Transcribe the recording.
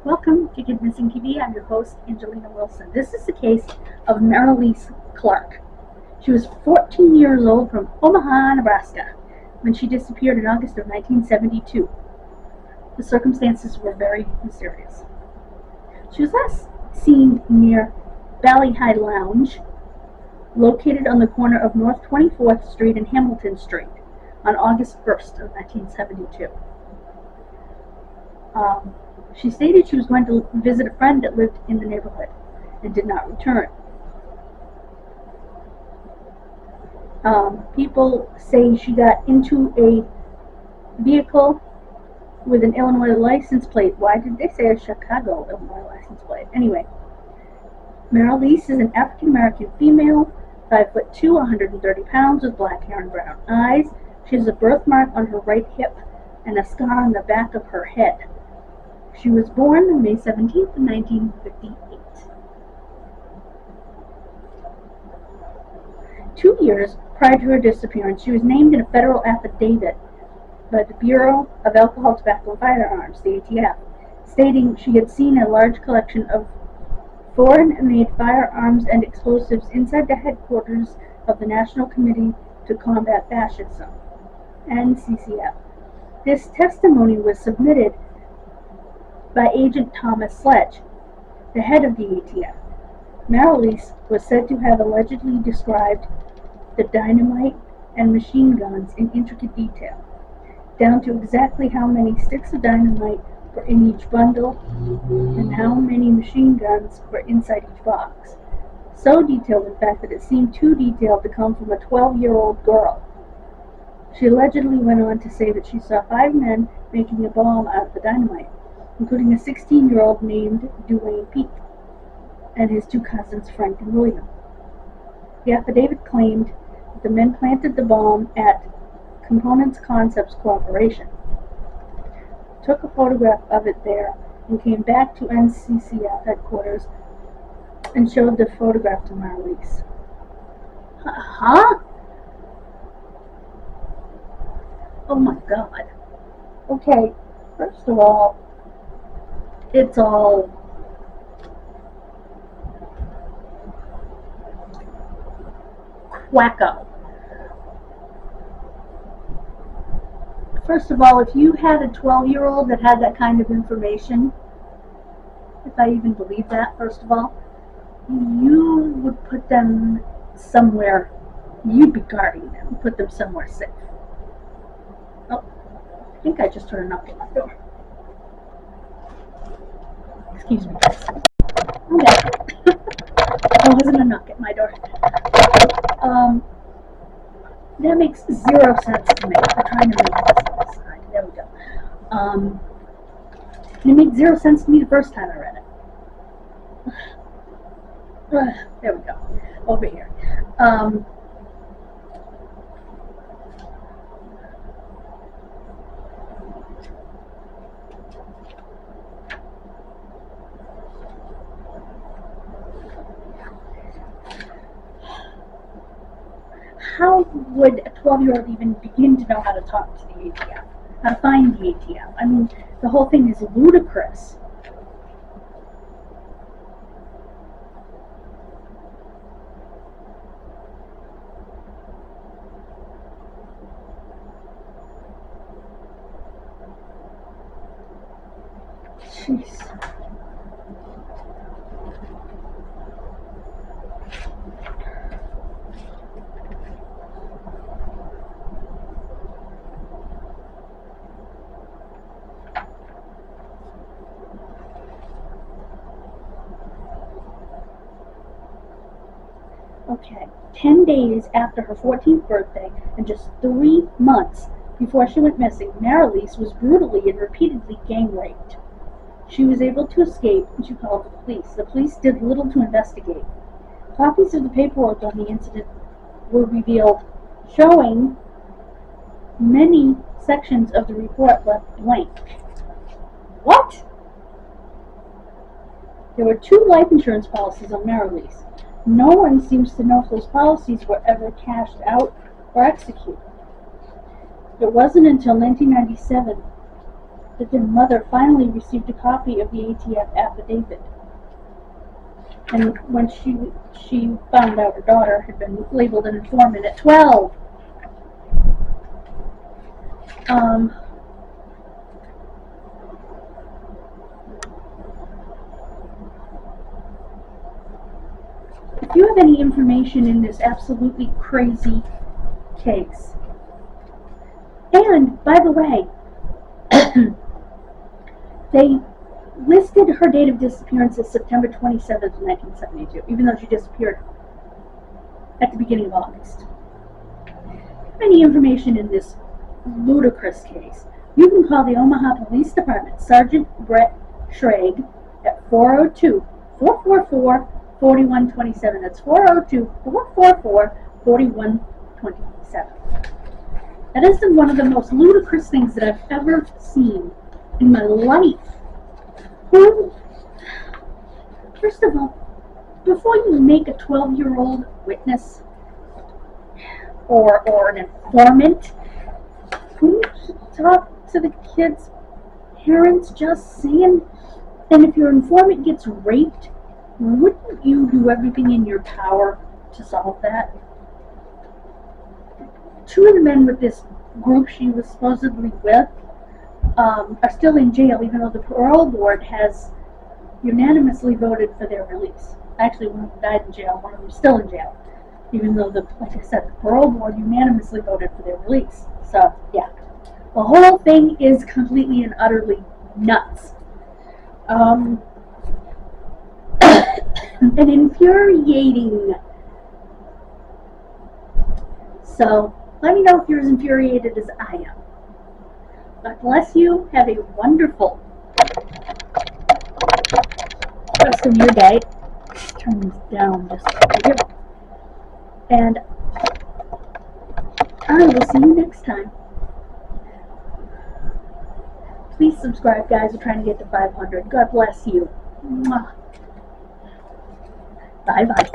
Welcome to Kidmissing TV. I'm your host, Angelina Wilson. This is the case of Marialice Clark. She was 14 years old from Omaha, Nebraska, when she disappeared in August of 1972. The circumstances were very mysterious. She was last seen near Valley High Lounge, located on the corner of North 24th Street and Hamilton Street, on August 1st of 1972. She stated she was going to visit a friend that lived in the neighborhood and did not return. People say she got into a vehicle with an Illinois license plate. Why did they say a Chicago, Illinois license plate? Anyway, Marialice is an African-American female, 5'2", 130 pounds, with black hair and brown eyes. She has a birthmark on her right hip and a scar on the back of her head. She was born on May 17th, 1958. 2 years prior to her disappearance, she was named in a federal affidavit by the Bureau of Alcohol, Tobacco, and Firearms, the ATF, stating she had seen a large collection of foreign-made firearms and explosives inside the headquarters of the National Committee to Combat Fascism, NCCF. This testimony was submitted by Agent Thomas Sledge, the head of the ATF. Marialice was said to have allegedly described the dynamite and machine guns in intricate detail, down to exactly how many sticks of dynamite were in each bundle and how many machine guns were inside each box. So detailed, in fact, that it seemed too detailed to come from a 12-year-old girl. She allegedly went on to say that she saw 5 men making a bomb out of the dynamite, including a 16-year-old named Duane Peake and his 2 cousins, Frank and William. The affidavit claimed that the men planted the bomb at Components Concepts Corporation, took a photograph of it there, and came back to NCCF headquarters and showed the photograph to Marialice. Huh? Oh my God. Okay, first of all, it's all wacko. First of all, if you had a 12-year-old that had that kind of information, if I even believe that, first of all, you would put them somewhere, you'd be guarding them, put them somewhere safe. Oh, I think I just heard a knock at my door. Excuse me, guys. Okay. There wasn't a knock at my door. That makes 0 sense to me. I'm trying to make this side. There we go. It made 0 sense to me the first time I read it. There we go. Over here. How would a 12-year-old even begin to know how to talk to the ATF? How to find the ATF? I mean, the whole thing is ludicrous. Jeez. Okay, 10 days after her 14th birthday and just 3 months before she went missing, Marialice was brutally and repeatedly gang raped. She was able to escape and she called the police. The police did little to investigate. Copies of the paperwork on the incident were revealed, showing many sections of the report left blank. What? There were 2 life insurance policies on Marialice. No one seems to know if those policies were ever cashed out or executed. It wasn't until 1997 that their mother finally received a copy of the ATF affidavit. And when she found out her daughter had been labeled an informant at 12. If you have any information in this absolutely crazy case, and by the way, they listed her date of disappearance as September 27th, 1972, even though she disappeared at the beginning of August. If you have any information in this ludicrous case, you can call the Omaha Police Department, Sergeant Brett Schrage, at 402-444-4127. That's 402-444-4127. That is one of the most ludicrous things that I've ever seen in my life. First of all, before you make a 12-year-old witness or an informant, who should talk to the kid's parents just saying? And if your informant gets raped, wouldn't you do everything in your power to solve that? 2 of the men with this group she was supposedly with are still in jail, even though the parole board has unanimously voted for their release. Actually, one of them died in jail, one of them is still in jail, even though, like I said, the parole board unanimously voted for their release. So, yeah. The whole thing is completely and utterly nuts. And infuriating. So, let me know if you're as infuriated as I am. God bless you. Have a wonderful rest of your day. Turn this down just a bit. And I will see you next time. Please subscribe, guys. We're trying to get to 500. God bless you. Bye-bye.